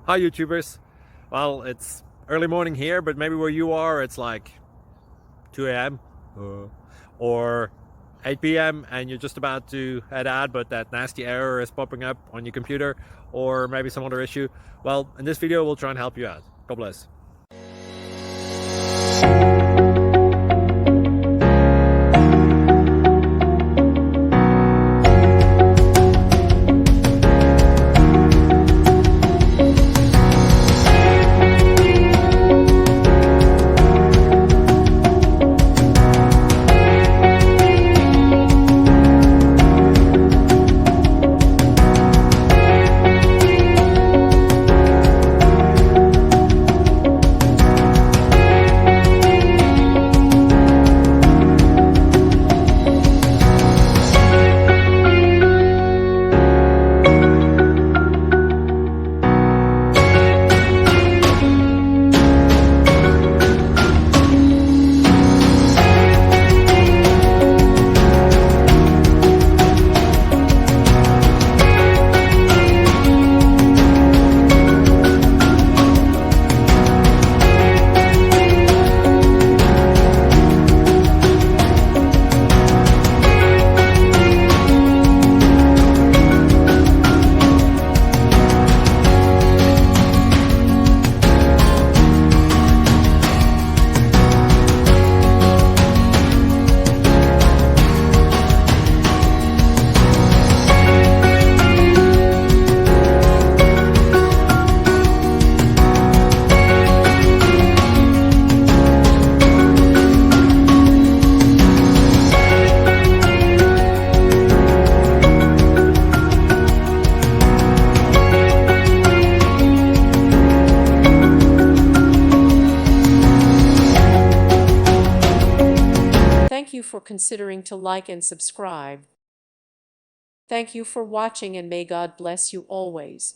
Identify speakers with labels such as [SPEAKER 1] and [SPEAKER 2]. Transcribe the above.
[SPEAKER 1] Hi YouTubers. Well, it's early morning here, but maybe where you are it's like 2 a.m. Or 8 p.m. and you're just about to head out, but that nasty error is popping up on your computer, or maybe some other issue. Well, in this video we'll try and help you out. God bless.
[SPEAKER 2] Thank you for considering to like and subscribe. Thank you for watching, and may God bless you always.